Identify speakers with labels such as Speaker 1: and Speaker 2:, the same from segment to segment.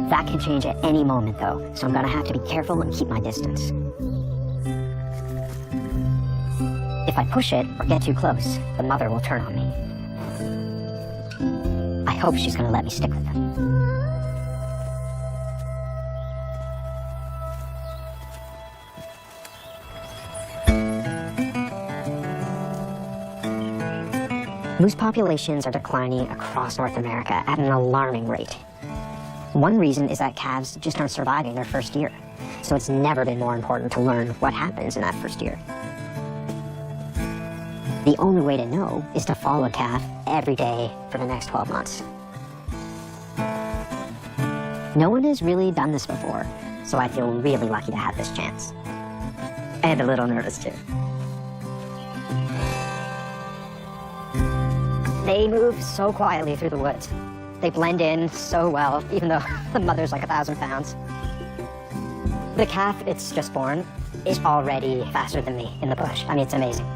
Speaker 1: That can change at any moment, though, so I'm gonna have to be careful and keep my distance. If I push it or get too close, the mother will turn on me. I hope she's gonna let me stick with them. Moose populations are declining across North America at an alarming rate. One reason is that calves just aren't surviving their first year, so it's never been more important to learn what happens in that first year. The only way to know is to follow a calf every day for the next 12 months. No one has really done this before, so I feel really lucky to have this chance. And a little nervous too. They move so quietly through the woods. They blend in so well, even though the mother's like 1,000 pounds. The calf, it's just born, is already faster than me in the bush. I mean, it's amazing.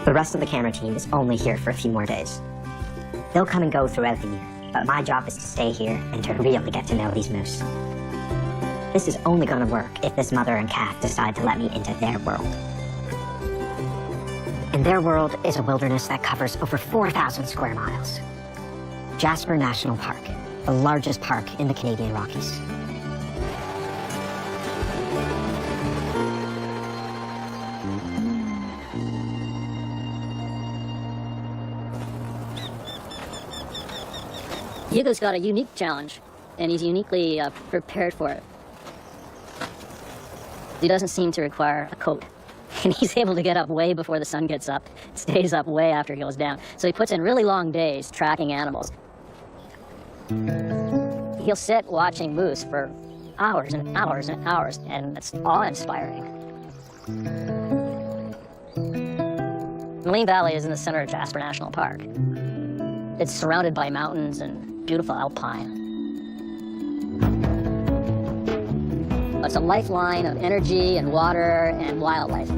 Speaker 1: The rest of the camera team is only here for a few more days. They'll come and go throughout the year, but my job is to stay here and to really get to know these moose. This is only gonna work if this mother and calf decide to let me into their world. And their world is a wilderness that covers over 4,000 square miles. Jasper National Park, the largest park in the Canadian Rockies.
Speaker 2: Hugo's got a unique challenge, and he's uniquely prepared for it. He doesn't seem to require a coat. And he's able to get up way before the sun gets up, stays up way after it goes down. So he puts in really long days tracking animals. He'll sit watching moose for hours and hours and hours, and it's awe-inspiring. Moline Valley is in the center of Jasper National Park. It's surrounded by mountains and beautiful alpine. It's a lifeline of energy and water and wildlife.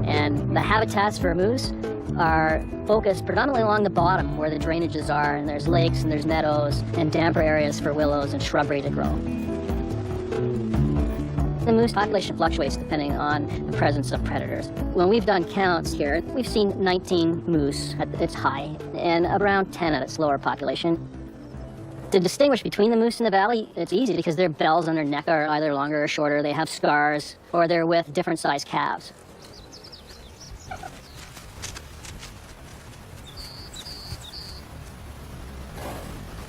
Speaker 2: And the habitats for moose are focused predominantly along the bottom where the drainages are, and there's lakes and there's meadows and damper areas for willows and shrubbery to grow. The moose population fluctuates depending on the presence of predators. When we've done counts here, we've seen 19 moose at its high and around 10 at its lower population. To distinguish between the moose in the valley, it's easy because their bells on their neck are either longer or shorter, they have scars, or they're with different sized calves.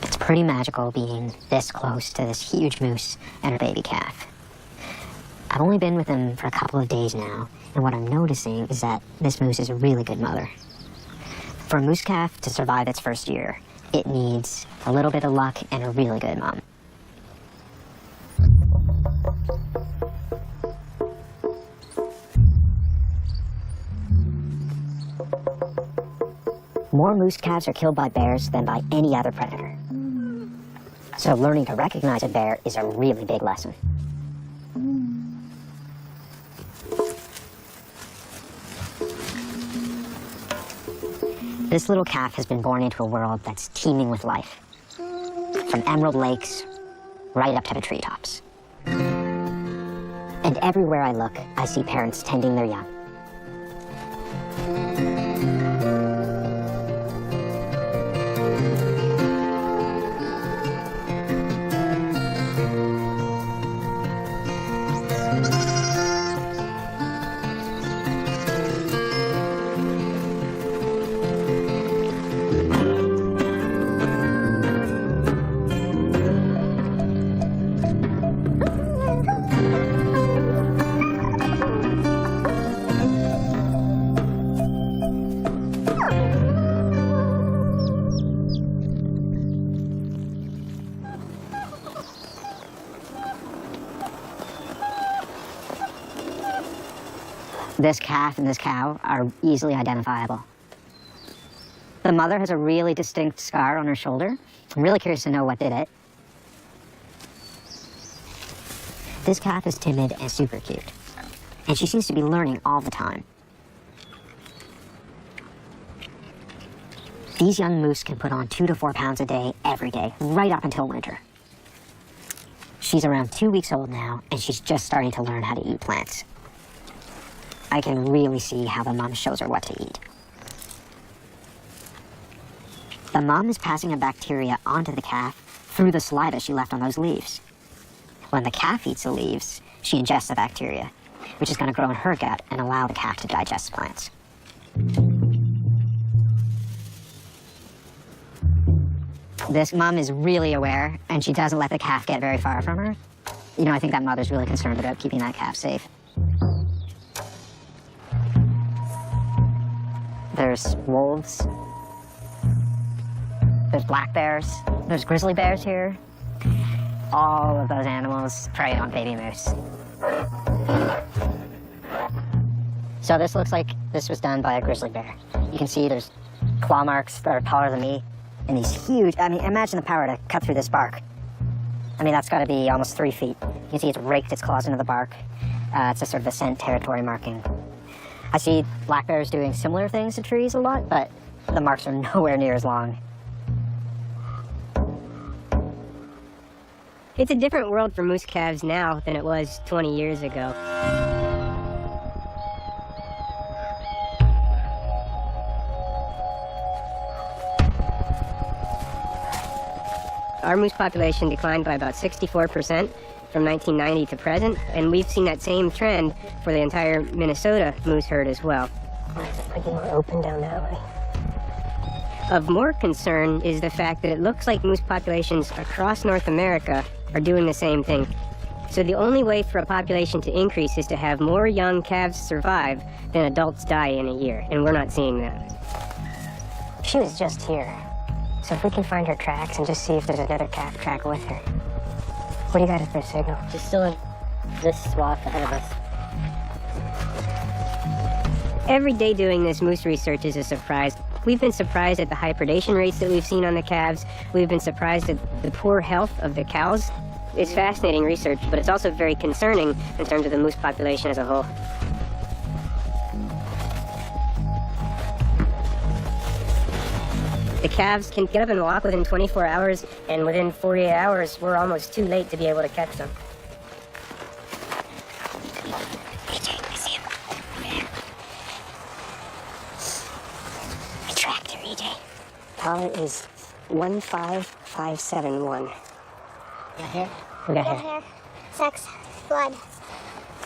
Speaker 1: It's pretty magical being this close to this huge moose and her baby calf. I've only been with him for a couple of days now, and what I'm noticing is that this moose is a really good mother. For a moose calf to survive its first year, it needs a little bit of luck and a really good mom. More moose calves are killed by bears than by any other predator. So learning to recognize a bear is a really big lesson. This little calf has been born into a world that's teeming with life. From emerald lakes, right up to the treetops. And everywhere I look, I see parents tending their young. This calf and this cow are easily identifiable. The mother has a really distinct scar on her shoulder. I'm really curious to know what did it. This calf is timid and super cute, and she seems to be learning all the time. These young moose can put on 2 to 4 pounds a day, every day, right up until winter. She's around 2 weeks old now, and she's just starting to learn how to eat plants. I can really see how the mom shows her what to eat. The mom is passing a bacteria onto the calf through the saliva she left on those leaves. When the calf eats the leaves, she ingests the bacteria, which is going to grow in her gut and allow the calf to digest the plants. This mom is really aware, and she doesn't let the calf get very far from her. You know, I think that mother's really concerned about keeping that calf safe. There's wolves. There's black bears. There's grizzly bears here. All of those animals prey on baby moose. So this looks like this was done by a grizzly bear. You can see there's claw marks that are taller than me. And these huge, I mean, imagine the power to cut through this bark. I mean, that's got to be almost 3 feet. You can see it's raked its claws into the bark. It's a sort of a scent territory marking. I see black bears doing similar things to trees a lot, but the marks are nowhere near as long.
Speaker 3: It's a different world for moose calves now than it was 20 years ago. Our moose population declined by about 64% from 1990 to present, and we've seen that same trend for the entire Minnesota moose herd as well.
Speaker 4: It's pretty more open down that way.
Speaker 3: Of more concern is the fact that it looks like moose populations across North America are doing the same thing. So the only way for a population to increase is to have more young calves survive than adults die in a year, and we're not seeing that.
Speaker 4: She was just here. So if we can find her tracks and just see if there's another calf track with her. What do you got for a signal?
Speaker 2: She's still in this swath ahead of us.
Speaker 3: Every day doing this moose research is a surprise. We've been surprised at the high predation rates that we've seen on the calves. We've been surprised at the poor health of the cows. It's fascinating research, but it's also very concerning in terms of the moose population as a whole. The calves can get up and walk within 24 hours, and within 48 hours, we're almost too late to be able to catch them.
Speaker 4: AJ, I see him. There. I tracked her, AJ. Power is 15571.
Speaker 3: Got hair?
Speaker 4: We got
Speaker 5: Red
Speaker 4: her.
Speaker 5: hair, sex, blood.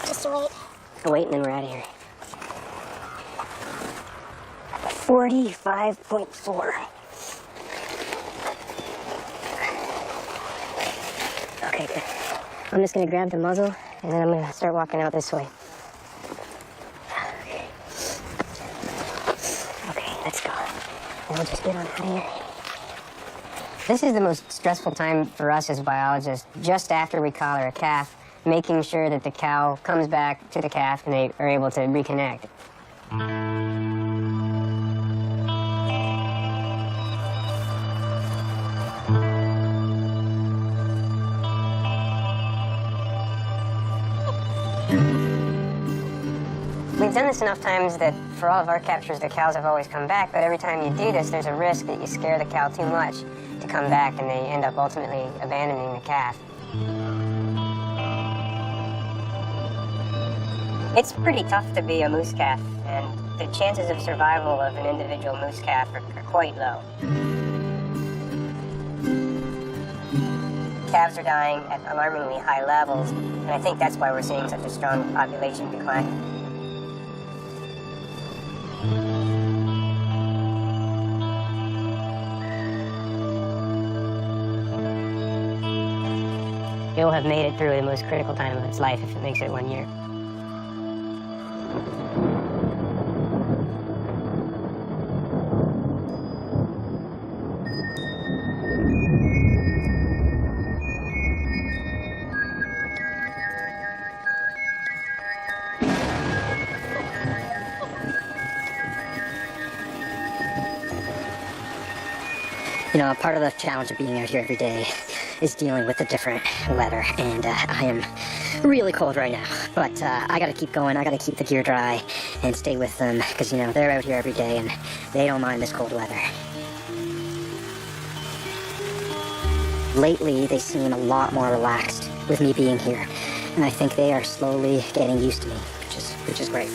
Speaker 5: Just a wait.
Speaker 4: Wait, and then we're out of here. 45.4. Okay, good. I'm just gonna grab the muzzle, and then I'm gonna start walking out this way. Okay, let's go. And we'll just get on out of here. This is the most stressful time for us as biologists, just after we collar a calf, making sure that the cow comes back to the calf and they are able to reconnect. We've done this enough times that for all of our captures, the cows have always come back, but every time you do this, there's a risk that you scare the cow too much to come back, and they end up ultimately abandoning the calf. It's pretty tough to be a moose calf, and the chances of survival of an individual moose calf are quite low. Calves are dying at alarmingly high levels, and I think that's why we're seeing such a strong population decline. It will have made it through the most critical time of its life if it makes it 1 year.
Speaker 1: You know, part of the challenge of being out here every day is dealing with the different weather, and I am really cold right now, but I gotta keep going. I gotta keep the gear dry and stay with them, because, you know, they're out here every day and they don't mind this cold weather. Lately, they seem a lot more relaxed with me being here, and I think they are slowly getting used to me, which is great.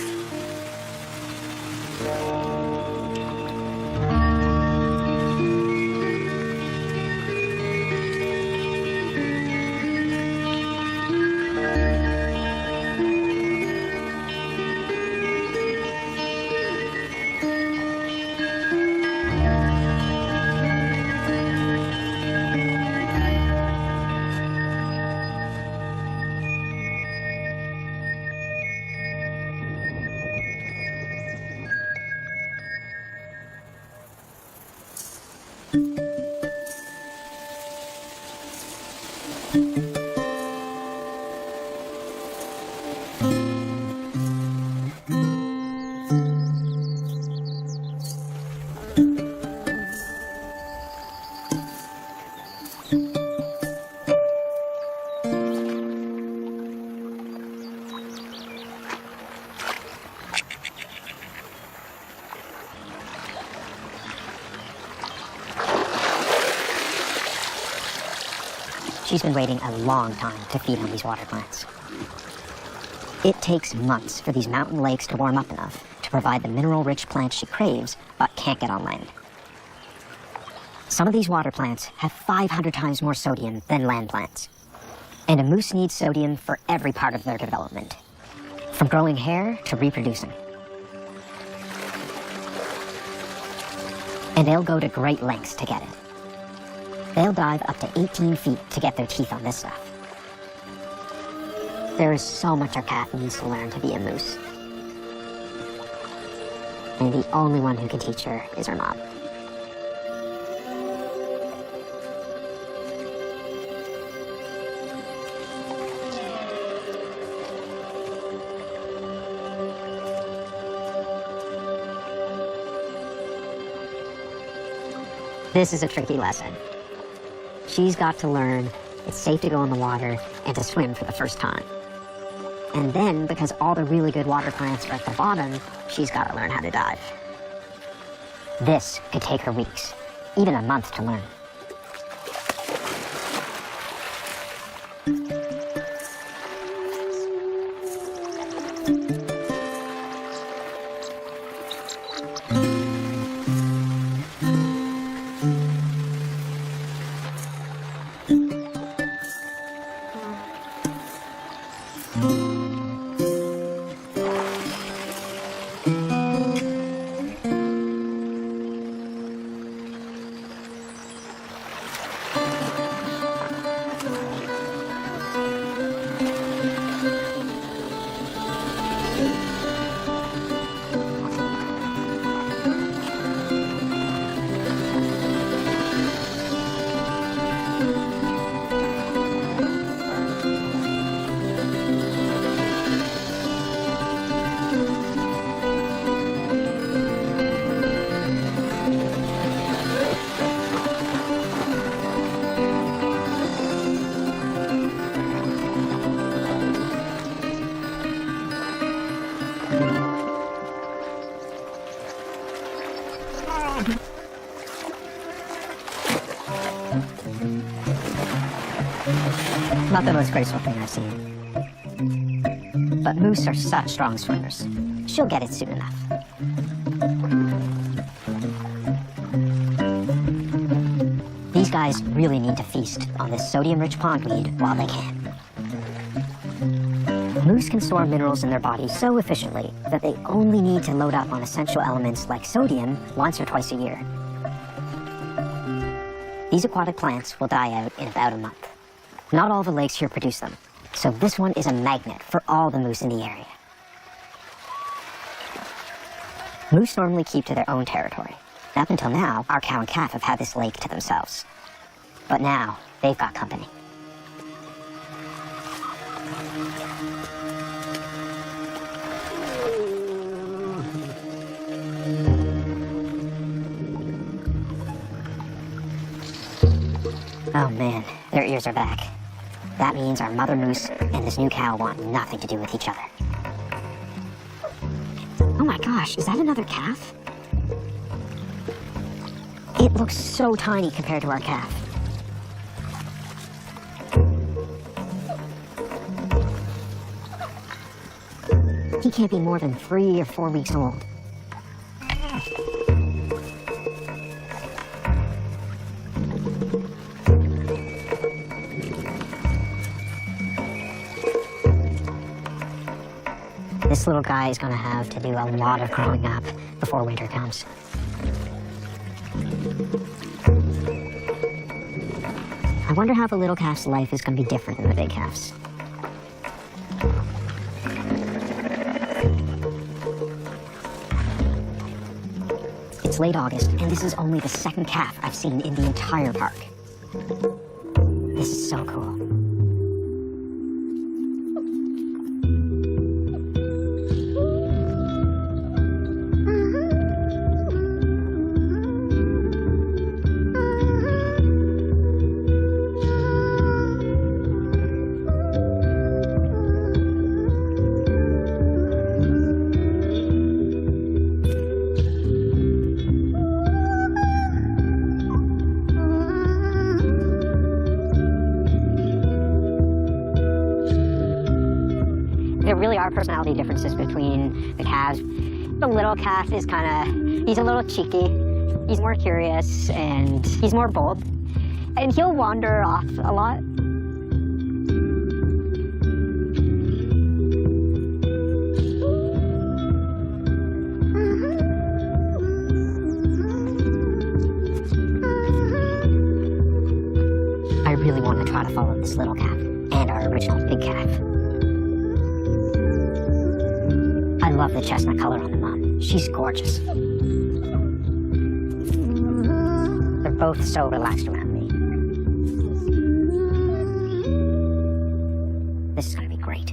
Speaker 1: She's been waiting a long time to feed on these water plants. It takes months for these mountain lakes to warm up enough to provide the mineral-rich plants she craves but can't get on land. Some of these water plants have 500 times more sodium than land plants. And a moose needs sodium for every part of their development, from growing hair to reproducing. And they'll go to great lengths to get it. They'll dive up to 18 feet to get their teeth on this stuff. There is so much our calf needs to learn to be a moose. And the only one who can teach her is her mom. This is a tricky lesson. She's got to learn it's safe to go in the water and to swim for the first time. And then, because all the really good water plants are at the bottom, she's got to learn how to dive. This could take her weeks, even a month to learn. Not the most graceful thing I've seen. But moose are such strong swimmers. She'll get it soon enough. These guys really need to feast on this sodium-rich pondweed while they can. Moose can store minerals in their bodies so efficiently that they only need to load up on essential elements like sodium once or twice a year. These aquatic plants will die out in about a month. Not all the lakes here produce them, so this one is a magnet for all the moose in the area. Moose normally keep to their own territory. Up until now, our cow and calf have had this lake to themselves. But now, they've got company. Oh man, their ears are back. That means our mother moose and this new cow want nothing to do with each other. Oh my gosh, is that another calf? It looks so tiny compared to our calf. He can't be more than 3 or 4 weeks old. This little guy is gonna have to do a lot of growing up before winter comes. I wonder how the little calf's life is gonna be different than the big calf's. It's late August, and this is only the second calf I've seen in the entire park. This is so cool. There really are personality differences between the calves. The little calf is he's a little cheeky, he's more curious, and he's more bold. And he'll wander off a lot. I really want to try to follow this little calf and our original big calf. I love the chestnut color on the mom. She's gorgeous. They're both so relaxed around me. This is gonna be great.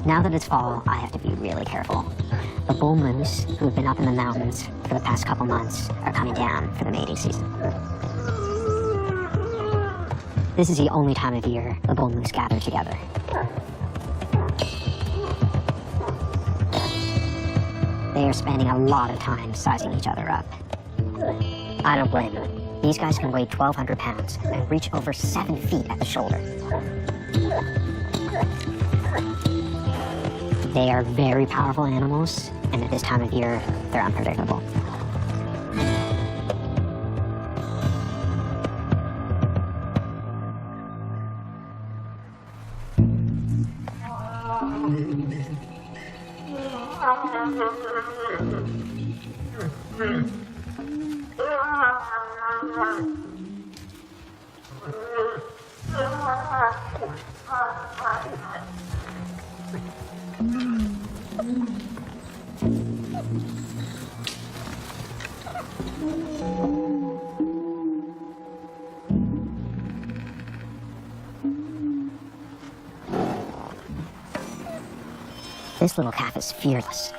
Speaker 1: Now that it's fall, I have to be really careful. The bull moose, who have been up in the mountains for the past couple months, are coming down for the mating season. This is the only time of year the bull moose gather together. They are spending a lot of time sizing each other up. I don't blame them. These guys can weigh 1,200 pounds and reach over 7 feet at the shoulder. They are very powerful animals, and at this time of year, they're unpredictable. This little calf is fearless.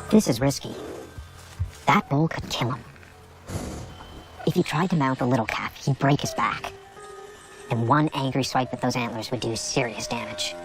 Speaker 1: This is risky. That bull could kill him. If he tried to mount the little calf, he'd break his back. And one angry swipe with those antlers would do serious damage.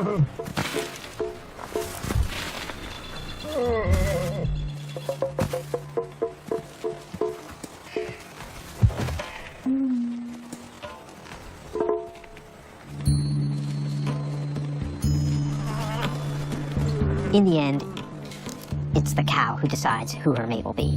Speaker 1: In the end, it's the cow who decides who her mate will be.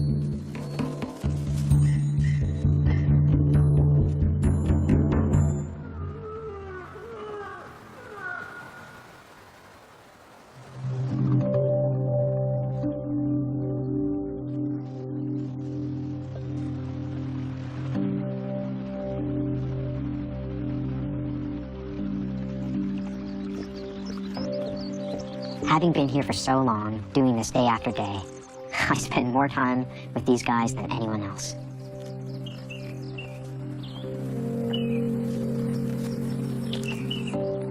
Speaker 1: Having been here for so long, doing this day after day, I spend more time with these guys than anyone else.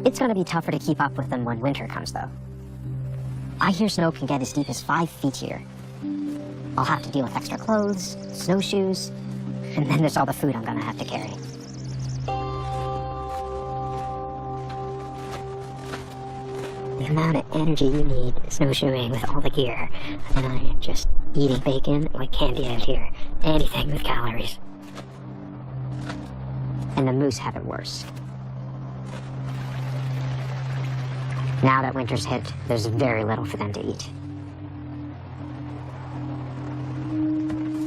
Speaker 1: It's gonna be tougher to keep up with them when winter comes, though. I hear snow can get as deep as 5 feet here. I'll have to deal with extra clothes, snowshoes, and then there's all the food I'm gonna have to carry. The amount of energy you need snowshoeing with all the gear, and I'm just eating bacon like candy out here. Anything with calories. And the moose have it worse. Now that winter's hit, there's very little for them to eat.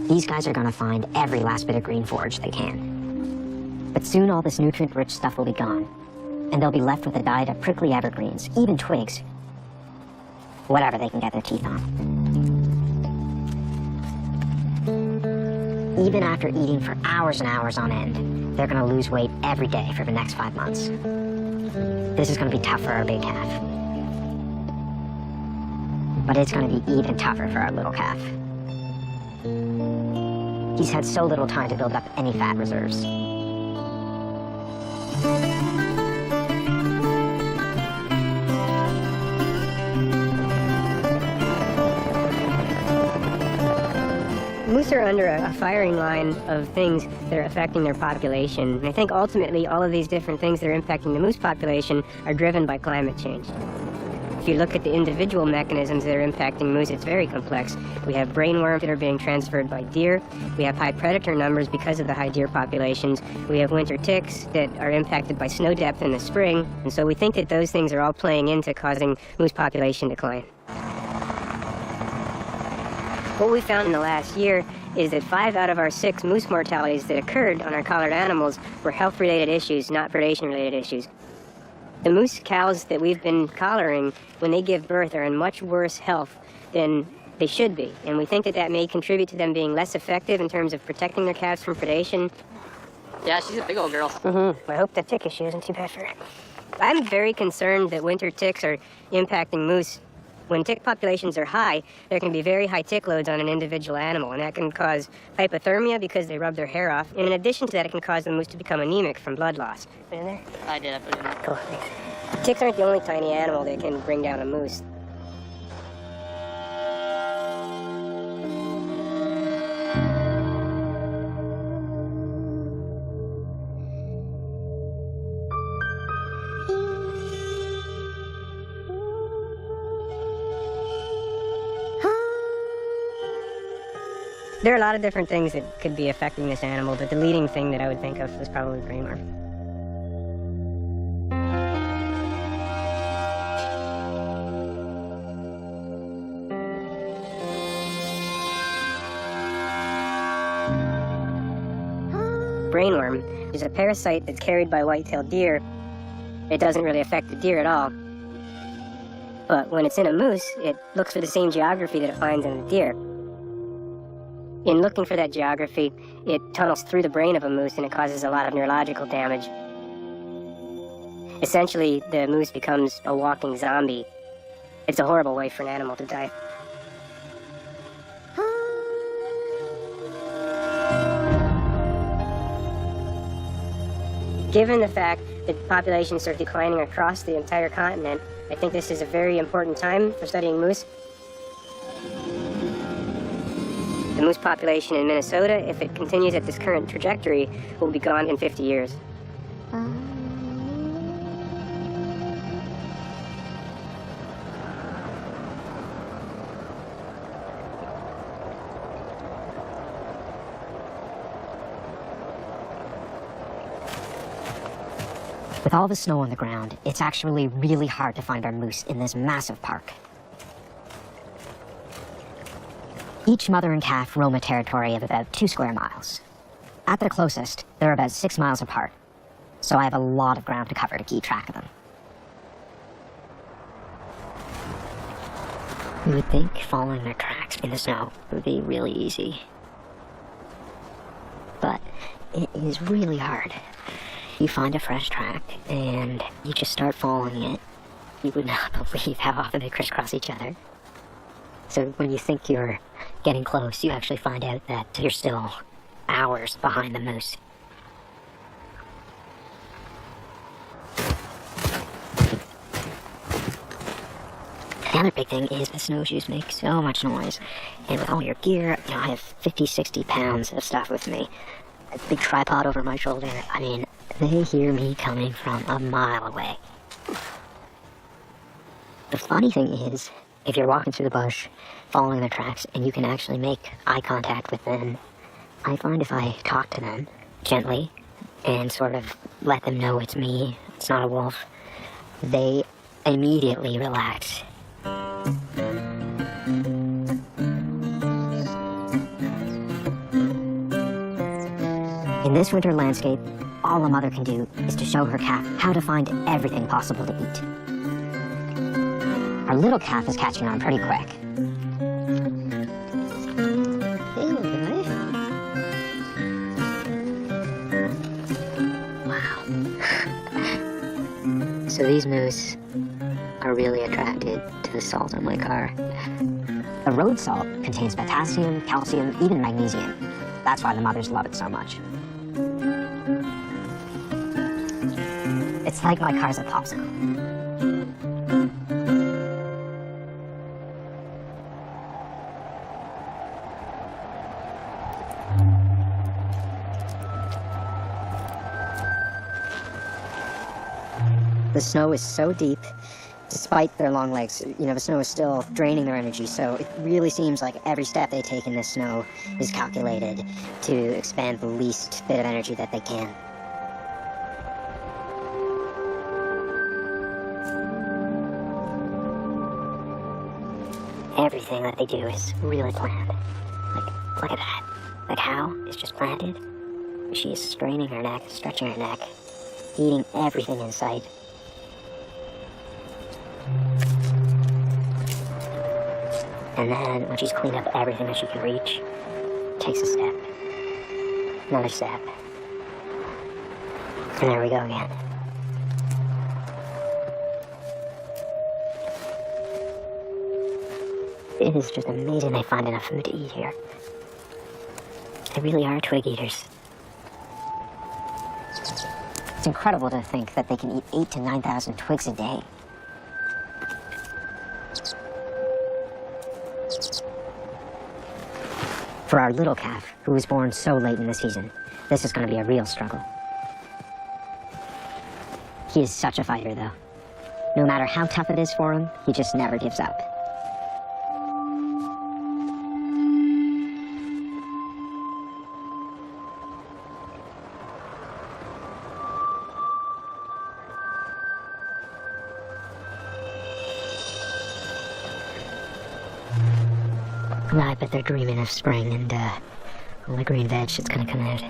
Speaker 1: These guys are gonna find every last bit of green forage they can. But soon all this nutrient-rich stuff will be gone, and they'll be left with a diet of prickly evergreens, even twigs, whatever they can get their teeth on. Even after eating for hours and hours on end, they're gonna lose weight every day for the next 5 months. This is gonna be tough for our big calf. But it's gonna be even tougher for our little calf. He's had so little time to build up any fat reserves.
Speaker 3: Moose are under a firing line of things that are affecting their population. And I think ultimately all of these different things that are impacting the moose population are driven by climate change. If you look at the individual mechanisms that are impacting moose, it's very complex. We have brainworms that are being transferred by deer. We have high predator numbers because of the high deer populations. We have winter ticks that are impacted by snow depth in the spring. And so we think that those things are all playing into causing moose population decline. What we found in the last year is that 5 out of our 6 moose mortalities that occurred on our collared animals were health-related issues, not predation-related issues. The moose cows that we've been collaring, when they give birth, are in much worse health than they should be. And we think that that may contribute to them being less effective in terms of protecting their calves from predation.
Speaker 2: Yeah, she's a big old girl.
Speaker 3: Mm-hmm. I hope the tick issue isn't too bad for her. I'm very concerned that winter ticks are impacting moose. When tick populations are high, there can be very high tick loads on an individual animal, and that can cause hypothermia because they rub their hair off. And in addition to that, it can cause the moose to become anemic from blood loss. Put it in there?
Speaker 2: I did, I put it in there.
Speaker 3: Cool, thanks. Ticks aren't the only tiny animal that can bring down a moose. There are a lot of different things that could be affecting this animal, but the leading thing that I would think of is probably brainworm. Brainworm is a parasite that's carried by white-tailed deer. It doesn't really affect the deer at all. But when it's in a moose, it looks for the same geography that it finds in the deer. In looking for that geography, it tunnels through the brain of a moose and it causes a lot of neurological damage. Essentially, the moose becomes a walking zombie. It's a horrible way for an animal to die. Given the fact that populations are declining across the entire continent, I think this is a very important time for studying moose. The moose population in Minnesota, if it continues at this current trajectory, will be gone in 50 years.
Speaker 1: all the snow on the ground, it's actually really hard to find our moose in this massive park. Each mother and calf roam a territory of about 2 square miles. At their closest, they're about 6 miles apart, so I have a lot of ground to cover to keep track of them. You would think following their tracks in the snow would be really easy. But it is really hard. You find a fresh track, and you just start following it. You would not believe how often they crisscross each other. So when you think you're getting close, you actually find out that you're still hours behind the moose. The other big thing is the snowshoes make so much noise. And with all your gear, I have 50, 60 pounds of stuff with me. A big tripod over my shoulder. I mean, they hear me coming from a mile away. The funny thing is, if you're walking through the bush, following their tracks, and you can actually make eye contact with them, I find if I talk to them gently and sort of let them know it's me, it's not a wolf, they immediately relax. In this winter landscape, all a mother can do is to show her calf how to find everything possible to eat. Our little calf is catching on pretty quick. Hey, little guy. Wow. So these moose are really attracted to the salt in my car. The road salt contains potassium, calcium, even magnesium. That's why the mothers love it so much. It's like my car's a popsicle. The snow is so deep, despite their long legs. The snow is still draining their energy, so it really seems like every step they take in this snow is calculated to expand the least bit of energy that they can. Everything that they do is really planned. Look at that. The cow is just planted. She is straining her neck, stretching her neck, eating everything in sight. And then, when she's cleaned up everything that she can reach, takes a step. Another step. And there we go again. It is just amazing they find enough food to eat here. They really are twig eaters. It's incredible to think that they can eat 8,000 to 9,000 twigs a day. For our little calf, who was born so late in the season, this is going to be a real struggle. He is such a fighter, though. No matter how tough it is for him, he just never gives up. I bet they're dreaming of spring and all the green veg that's gonna come out.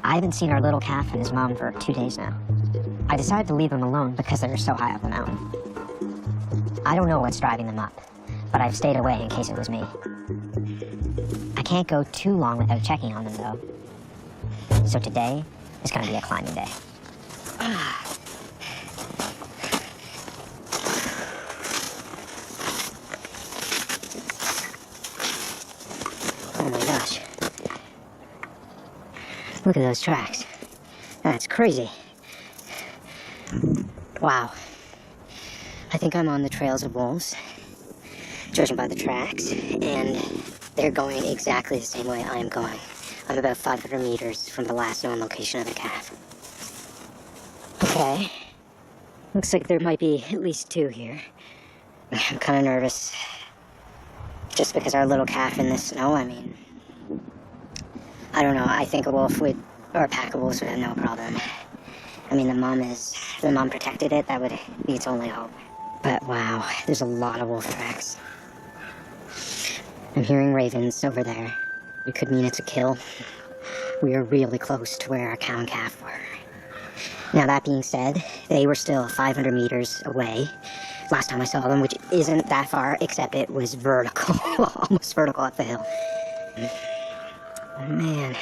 Speaker 1: I haven't seen our little calf and his mom for 2 days now. I decided to leave them alone because they were so high up the mountain. I don't know what's driving them up, but I've stayed away in case it was me. I can't go too long without checking on them, though. So today is going to be a climbing day. Oh my gosh. Look at those tracks. That's crazy. Wow. I think I'm on the trails of wolves, judging by the tracks, and they're going exactly the same way I am going. I'm about 500 meters from the last known location of the calf. Okay. Looks like there might be at least 2 here. I'm kind of nervous. Just because our little calf in the snow, I mean... I don't know, I think a wolf would, or a pack of wolves would have no problem. I mean, the mom protected it, that would be its only hope. But wow, there's a lot of wolf tracks. I'm hearing ravens over there. It could mean it's a kill. We are really close to where our cow and calf were. Now that being said, they were still 500 meters away last time I saw them, which isn't that far, except it was vertical, almost vertical up the hill. Man,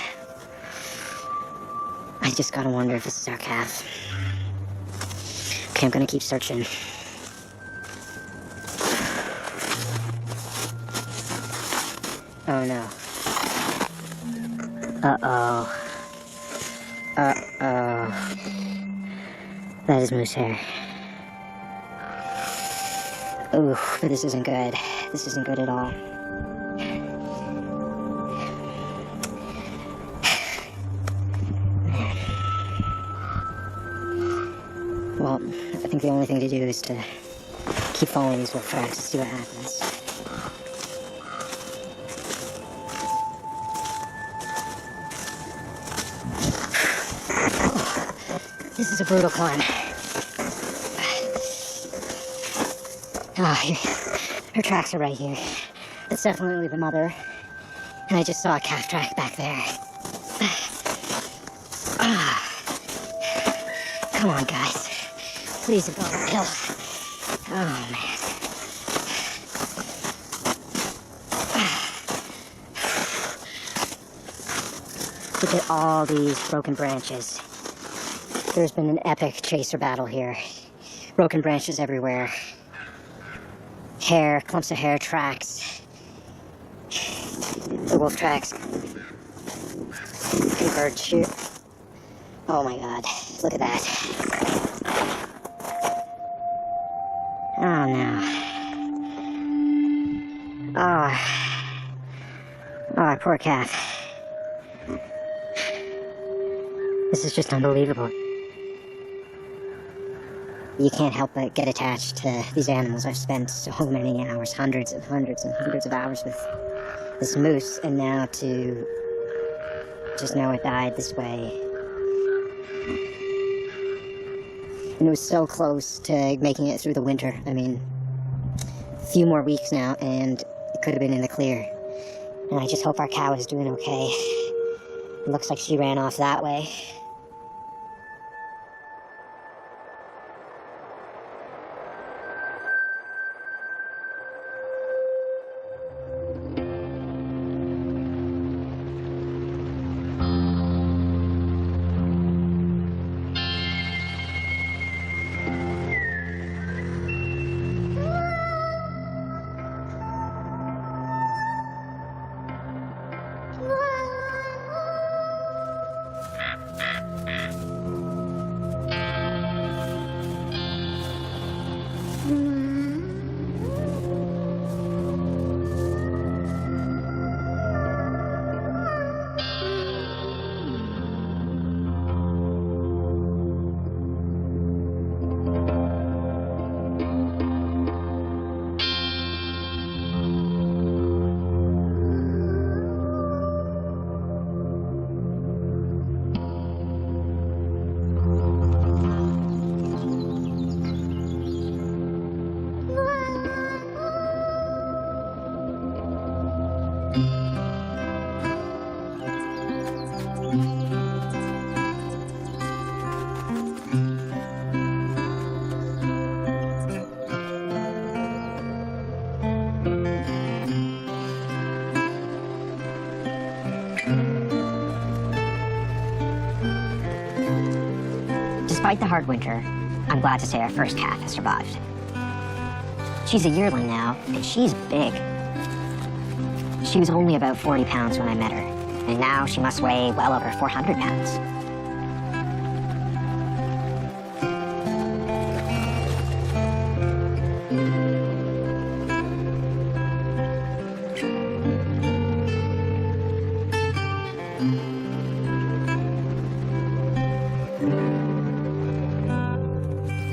Speaker 1: I just gotta wonder if this is our calf. Okay, I'm gonna keep searching. Oh no. Uh-oh. Uh-oh. That is moose hair. Ooh, but this isn't good. This isn't good at all. Well, I think the only thing to do is to keep following these wolf tracks and see what happens. This is a brutal climb. Her tracks are right here. It's definitely the mother. And I just saw a calf track back there. Come on, guys. Please go uphill. Oh, man. Look at all these broken branches. There's been an epic chaser battle here. Broken branches everywhere. Hair, clumps of hair, tracks. The wolf tracks. Bird shoot. Oh my god, look at that. Oh no. Oh, poor calf. This is just unbelievable. You can't help but get attached to these animals. I've spent so many hours, hundreds of hours with this moose, and now to just know it died this way. And it was so close to making it through the winter. I mean, a few more weeks now, and it could have been in the clear. And I just hope our cow is doing okay. It looks like she ran off that way. Despite the hard winter, I'm glad to say our first calf has survived. She's a yearling now, and she's big. She was only about 40 pounds when I met her, and now she must weigh well over 400 pounds.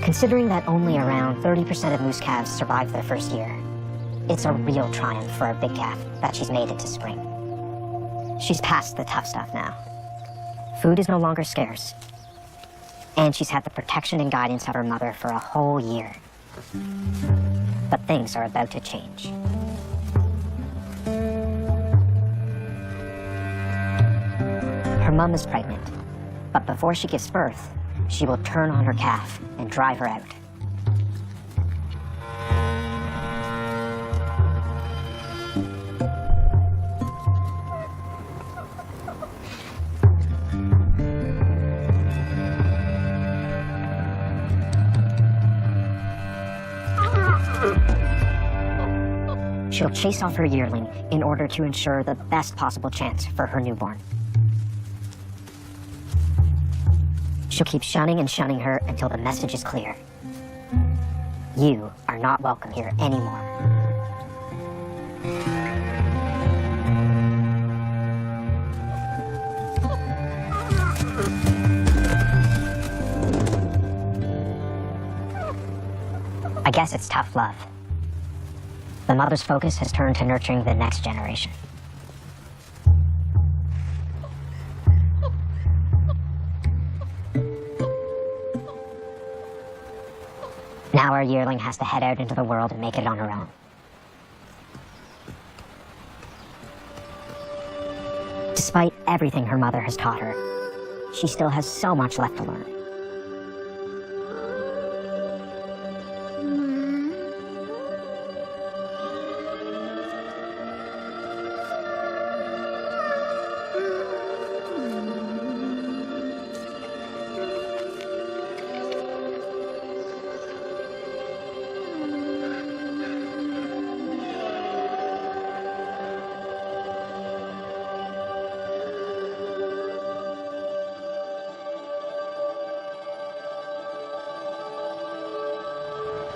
Speaker 1: Considering that only around 30% of moose calves survive their first year, it's a real triumph for our big calf that she's made it to spring. She's past the tough stuff now. Food is no longer scarce, and she's had the protection and guidance of her mother for a whole year. But things are about to change. Her mom is pregnant, but before she gives birth, she will turn on her calf and drive her out. She'll chase off her yearling in order to ensure the best possible chance for her newborn. She'll keep shunning and shunning her until the message is clear. You are not welcome here anymore. I guess it's tough love. The mother's focus has turned to nurturing the next generation. Now our yearling has to head out into the world and make it on her own. Despite everything her mother has taught her, she still has so much left to learn.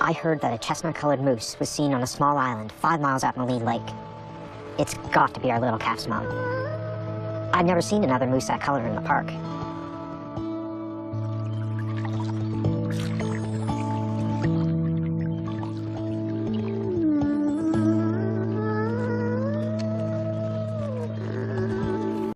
Speaker 1: I heard that a chestnut-colored moose was seen on a small island 5 miles out in Lee Lake. It's got to be our little calf's mom. I've never seen another moose that color in the park.